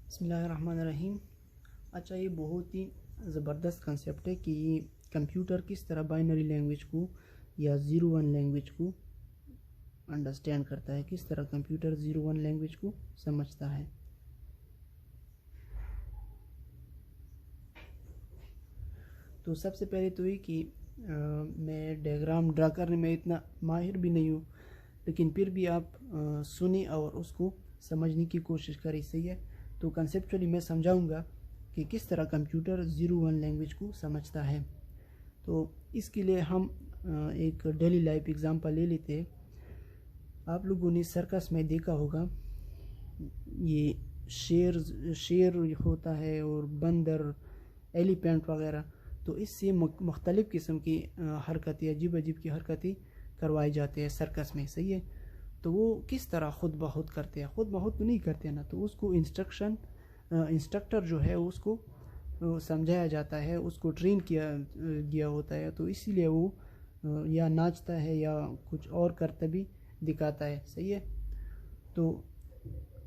बिस्मिल्लाहिर्रहमानिर्रहीम। अच्छा, ये बहुत ही ज़बरदस्त कंसेप्ट है कि कंप्यूटर किस तरह बाइनरी लैंग्वेज को या ज़ीरो वन लैंग्वेज को अंडरस्टैंड करता है, किस तरह कंप्यूटर ज़ीरो वन लैंग्वेज को समझता है। तो सबसे पहले तो ये कि मैं डायग्राम ड्रा करने में इतना माहिर भी नहीं हूँ, लेकिन फिर भी आप सुनी और उसको समझने की कोशिश करें, सही है। तो कंसेप्चुअली मैं समझाऊंगा कि किस तरह कंप्यूटर ज़ीरो वन लैंग्वेज को समझता है। तो इसके लिए हम एक डेली लाइफ एग्जांपल ले लेते हैं। आप लोगों ने सर्कस में देखा होगा, ये शेर होता है और बंदर, एलिफेंट वगैरह। तो इससे मुख्तलिफ़ किस्म की हरकतें, अजीब अजीब की हरकतें करवाई जाती है सर्कस में, सही है। तो वो किस तरह खुद ब खुद करते हैं, खुद ब खुद तो नहीं करते ना, तो उसको इंस्ट्रक्टर जो है उसको समझाया जाता है, उसको ट्रेन किया गया होता है। तो इसीलिए वो या नाचता है या कुछ और करता भी दिखाता है, सही है। तो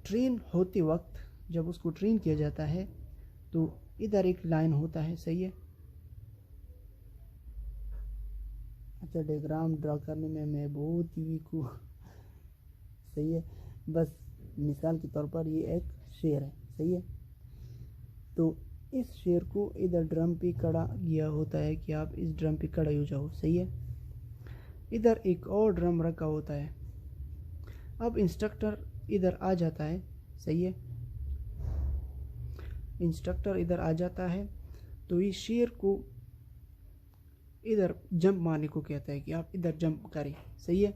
ट्रेन होते वक्त जब उसको ट्रेन किया जाता है तो इधर एक लाइन होता है, सही है। अच्छा, डायग्राम ड्रा करने में मैं बहुत ही वीक हूँ, सही है। बस मिसाल के तौर पर ये एक शेर है, सही है। तो इस शेर को इधर ड्रम पे खड़ा किया होता है कि आप इस ड्रम पे खड़े हो जाओ, सही है। इधर एक और ड्रम रखा होता है। अब इंस्ट्रक्टर इधर आ जाता है, सही है। इंस्ट्रक्टर इधर आ जाता है तो इस शेर को इधर जंप मारने को कहता है कि आप इधर जंप करें, सही है।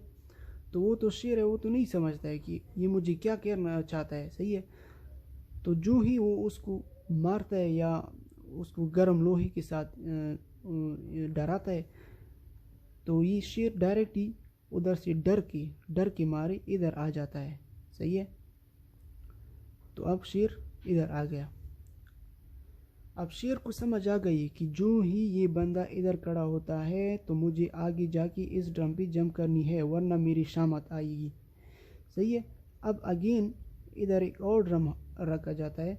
तो वो तो शेर है, वो तो नहीं समझता है कि ये मुझे क्या कहना चाहता है, सही है। तो जो ही वो उसको मारता है या उसको गर्म लोहे के साथ डराता है, तो ये शेर डायरेक्ट ही उधर से डर के मारे इधर आ जाता है, सही है। तो अब शेर इधर आ गया। अब शेर को समझ आ गई कि जो ही ये बंदा इधर खड़ा होता है तो मुझे आगे जाके इस ड्रम पे जंप करनी है, वरना मेरी शामत आएगी, सही है। अब अगेन इधर एक और ड्रम रखा जाता है।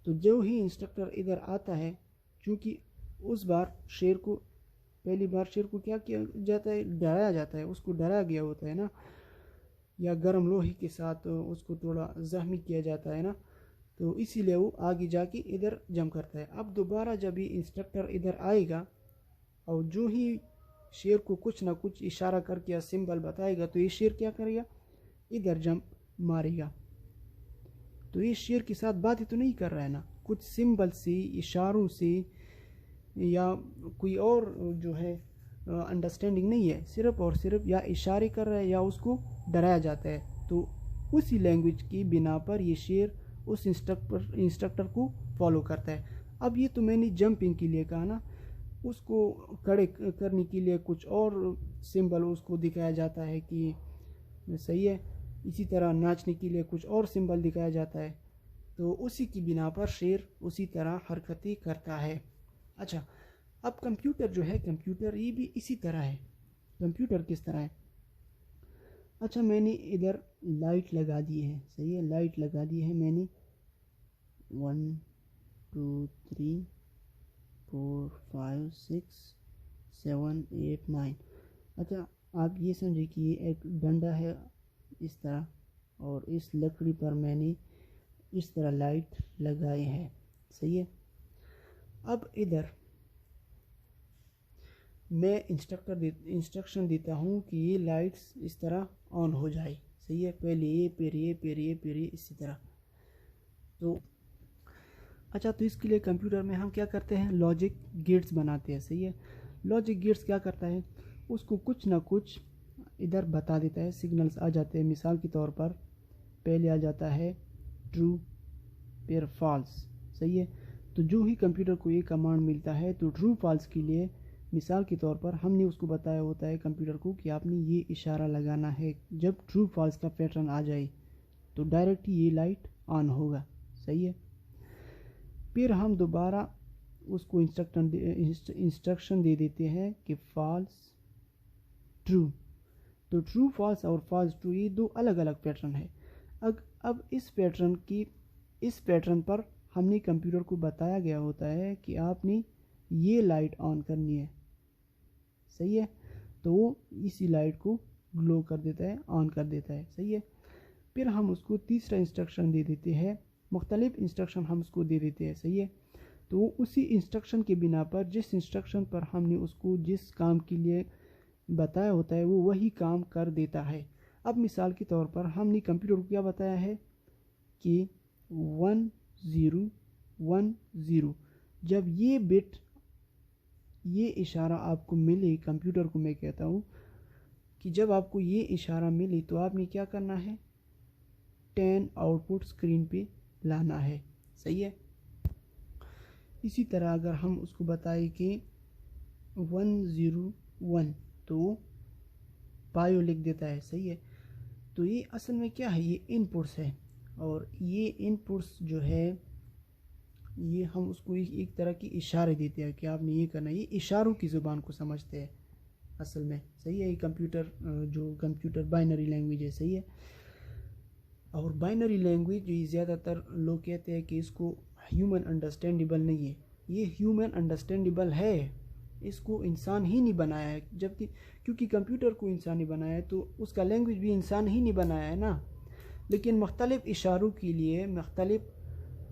तो जो ही इंस्ट्रक्टर इधर आता है, चूँकि उस बार शेर को पहली बार शेर को क्या किया जाता है, डराया जाता है, उसको डराया गया होता है ना, या गर्म लोहे के साथ उसको थोड़ा जख्मी किया जाता है ना। तो इसीलिए वो आगे जाके इधर जंप करता है। अब दोबारा जब ये इंस्ट्रक्टर इधर आएगा और जो ही शेर को कुछ ना कुछ इशारा करके या सिंबल बताएगा, तो ये शेर क्या करेगा, इधर जंप मारेगा। तो ये शेर के साथ बातें तो नहीं कर रहा है ना, कुछ सिंबल से, इशारों से या कोई और जो है अंडरस्टैंडिंग नहीं है, सिर्फ और सिर्फ या इशारे कर रहा है या उसको डराया जाता है। तो उसी लैंग्वेज की बिना पर ये शेर उस इंस्ट्रक्टर को फॉलो करता है। अब ये तो मैंने जंपिंग के लिए कहा ना, उसको खड़े करने के लिए कुछ और सिंबल उसको दिखाया जाता है कि सही है। इसी तरह नाचने के लिए कुछ और सिंबल दिखाया जाता है। तो उसी की बिना पर शेर उसी तरह हरकतें करता है। अच्छा, अब कंप्यूटर जो है, कंप्यूटर ये भी इसी तरह है। कंप्यूटर किस तरह है? अच्छा, मैंने इधर लाइट लगा दी है, सही है, लाइट लगा दी है मैंने। 1 2 3 4 5 6 7 8 9। अच्छा, आप ये समझे कि ये एक डंडा है इस तरह, और इस लकड़ी पर मैंने इस तरह लाइट लगाए हैं, सही है। अब इधर मैं इंस्ट्रक्शन देता हूँ कि ये लाइट्स इस तरह ऑन हो जाए, सही है। पहले ये, फिर ये, फिर ये, फिर ये, इसी तरह। तो अच्छा, तो इसके लिए कंप्यूटर में हम क्या करते हैं, लॉजिक गेट्स बनाते हैं, सही है। लॉजिक गेट्स क्या करता है, उसको कुछ ना कुछ इधर बता देता है, सिग्नल्स आ जाते हैं। मिसाल के तौर पर पहले आ जाता है ट्रू, फिर फॉल्स, सही है। तो जो ही कंप्यूटर को ये कमांड मिलता है, तो ट्रू फॉल्स के लिए मिसाल के तौर पर हमने उसको बताया होता है कंप्यूटर को कि आपने ये इशारा लगाना है, जब ट्रू फॉल्स का पैटर्न आ जाए तो डायरेक्ट ये लाइट ऑन होगा, सही है। फिर हम दोबारा उसको इंस्ट्रक्शन दे देते हैं कि फॉल्स ट्रू। तो ट्रू फॉल्स और फॉल्स ट्रू ये दो अलग अलग पैटर्न है। अब इस पैटर्न की इस पैटर्न पर हमने कंप्यूटर को बताया गया होता है कि आपने ये लाइट ऑन करनी है, सही है। तो वो इसी लाइट को ग्लो कर देता है, ऑन कर देता है, सही है। फिर हम उसको तीसरा इंस्ट्रक्शन दे देते हैं, मुख्तलिफ इंस्ट्रक्शन हम उसको दे देते हैं, सही है। तो वो उसी इंस्ट्रक्शन के बिना पर, जिस इंस्ट्रक्शन पर हमने उसको जिस काम के लिए बताया होता है, वो वही काम कर देता है। अब मिसाल के तौर पर हमने कंप्यूटर को क्या बताया है कि 1010, जब ये बिट, ये इशारा आपको मिले, कंप्यूटर को मैं कहता हूँ कि जब आपको ये इशारा मिले तो आपने क्या करना है, 10 आउटपुट स्क्रीन पे लाना है, सही है। इसी तरह अगर हम उसको बताएं कि 101 तो पायो लिख देता है, सही है। तो ये असल में क्या है, ये इनपुट्स है, और ये इनपुट्स जो है ये हम उसको एक तरह की इशारे देते हैं कि आपने ये करना है। ये इशारों की ज़ुबान को समझते हैं असल में, सही है। ये कंप्यूटर बाइनरी लैंग्वेज है, सही है। और बाइनरी लैंग्वेज ये ज़्यादातर लोग कहते हैं कि इसको ह्यूमन अंडरस्टैंडेबल नहीं है। ये ह्यूमन अंडरस्टैंडेबल है, इसको इंसान ही नहीं बनाया है, जबकि क्योंकि कंप्यूटर को इंसान ही बनाया है तो उसका लैंग्वेज भी इंसान ही नहीं बनाया है ना। लेकिन मुख्तलिफ इशारों के लिए मुख्तलिफ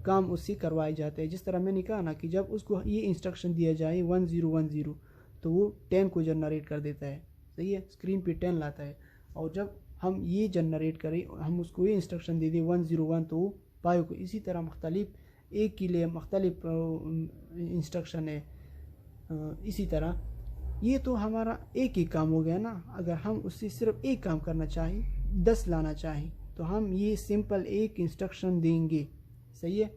काम उससे करवाए जाते हैं। जिस तरह मैंने कहा ना कि जब उसको ये इंस्ट्रक्शन दिया जाए 1010 तो वो 10 को जनरेट कर देता है, सही है, स्क्रीन पे 10 लाता है। और जब हम ये जनरेट करें, हम उसको ये इंस्ट्रक्शन दे दें 101 तो वो पायो को। इसी तरह मुख्तलिफ एक के लिए मुख्तलिफ इंस्ट्रक्शन है। इसी तरह ये तो हमारा एक ही काम हो गया ना। अगर हम उससे सिर्फ एक काम करना चाहें, 10 लाना चाहें, तो हम ये सिंपल एक इंस्ट्रक्शन देंगे, सही है।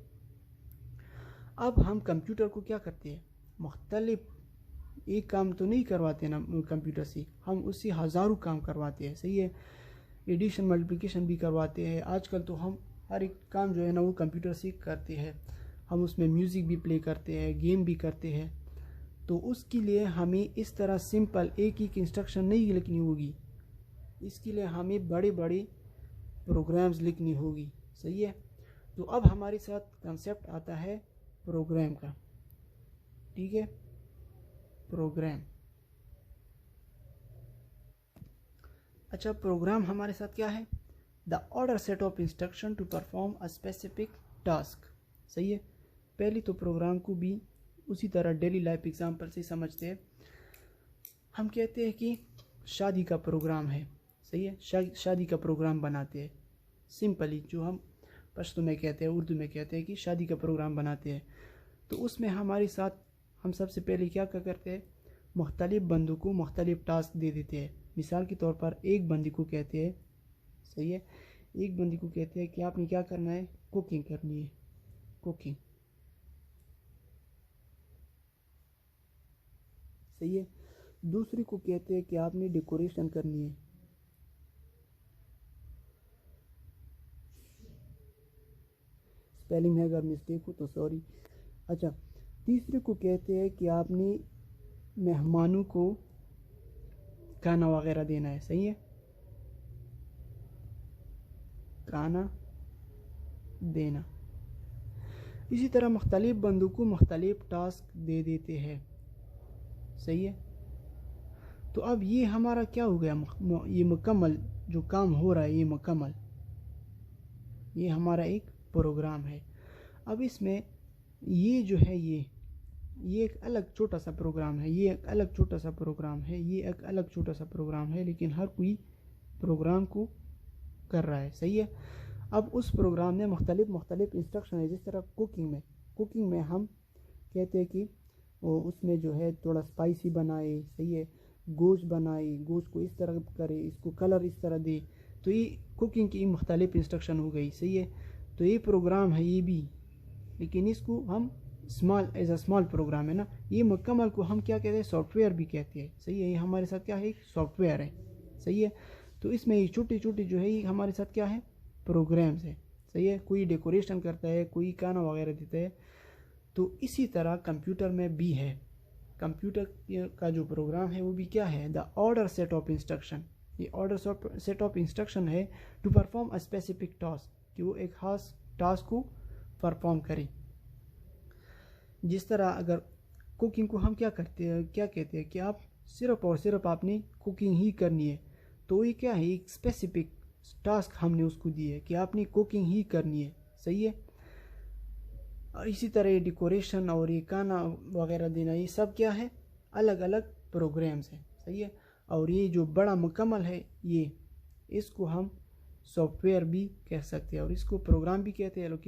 अब हम कंप्यूटर को क्या करते हैं, मुख्तलिफ एक काम तो नहीं करवाते ना कंप्यूटर से, हम उससे हज़ारों काम करवाते हैं, सही है। एडिशन मल्टीप्लिकेशन भी करवाते हैं। आजकल तो हम हर एक काम जो है ना वो कंप्यूटर से करते हैं। हम उसमें म्यूज़िक भी प्ले करते हैं, गेम भी करते हैं। तो उसके लिए हमें इस तरह सिंपल एक ही इंस्ट्रक्शन नहीं लिखनी होगी, इसके लिए हमें बड़े बड़े प्रोग्राम्स लिखनी होगी, सही है। तो अब हमारे साथ कंसेप्ट आता है प्रोग्राम का, ठीक है। प्रोग्राम, अच्छा, प्रोग्राम हमारे साथ क्या है, the order set of instruction to perform a specific task, सही है। पहले तो प्रोग्राम को भी उसी तरह डेली लाइफ एग्जाम्पल से समझते हैं। हम कहते हैं कि शादी का प्रोग्राम है, सही है, शादी का प्रोग्राम बनाते हैं। सिंपली जो हम पश्तो में कहते हैं, उर्दू में कहते हैं कि शादी का प्रोग्राम बनाते हैं। तो उसमें हमारे साथ हम सबसे पहले क्या करते हैं, मुख्तलिफ बंदों को मुख्तलिफ टास्क दे देते हैं। मिसाल के तौर पर एक बंदी को कहते हैं, सही है, एक बंदी को कहते हैं कि आपने क्या करना है, कुकिंग करनी है, कुकिंग, सही है। दूसरी को कहते हैं कि आपने डेकोरेशन करनी है, स्पेलिंग है अगर मिस्टेक हो तो सॉरी। अच्छा, तीसरे को कहते हैं कि आपने मेहमानों को खाना वगैरह देना है, सही है, खाना देना। इसी तरह मुख्तलिफ बंदों को मुख्तलिफ टास्क दे देते हैं, सही है। तो अब ये हमारा क्या हो गया, ये मुकम्मल जो काम हो रहा है, ये मुकम्मल, ये हमारा एक प्रोग्राम है। अब इसमें ये जो है ये एक अलग छोटा सा प्रोग्राम है, ये एक अलग छोटा सा प्रोग्राम है, ये एक अलग छोटा सा प्रोग्राम है, लेकिन हर कोई प्रोग्राम को कर रहा है, सही है। अब उस प्रोग्राम में मुख्तलिफ इंस्ट्रक्शन है। जिस तरह कुकिंग में हम कहते हैं कि वो उसमें जो है थोड़ा स्पाइसी बनाए, सही है, गोश्त बनाए, गोश्त को इस तरह करे, इसको कलर इस तरह दे। तो ये कुकिंग की मुख्तलिफ इंस्ट्रक्शन हो गई, सही है। तो ये प्रोग्राम है ये भी, लेकिन इसको हम एज अ स्मॉल प्रोग्राम है ना। ये मुकम्मल को हम क्या कहते हैं, सॉफ्टवेयर भी कहते हैं, सही है। ये हमारे साथ क्या है, एक सॉफ्टवेयर है, सही है। तो इसमें ये छोटी छोटी जो है ये हमारे साथ क्या है, प्रोग्राम्स है, सही है। कोई डेकोरेशन करता है, कोई खाना वगैरह देता है। तो इसी तरह कंप्यूटर में भी है। कंप्यूटर का जो प्रोग्राम है वो भी क्या है, the order set of instruction. ये ऑर्डर सेट ऑफ इंस्ट्रक्शन है to perform a specific task, कि वो एक खास टास्क को परफॉर्म करे। जिस तरह अगर कुकिंग को हम क्या करते हैं, क्या कहते हैं कि आप सिर्फ और सिर्फ आपने कुकिंग ही करनी है, तो ये क्या है, एक स्पेसिफिक टास्क हमने उसको दी है कि आपने कुकिंग ही करनी है। सही है। और इसी तरह ये डेकोरेशन और ये खाना वगैरह देना, ये सब क्या है, अलग अलग प्रोग्राम्स हैं। सही है। और ये जो बड़ा मुकम्मल है, ये इसको हम सॉफ्टवेयर भी कह सकते हैं और इसको प्रोग्राम भी कहते हैं, लेकिन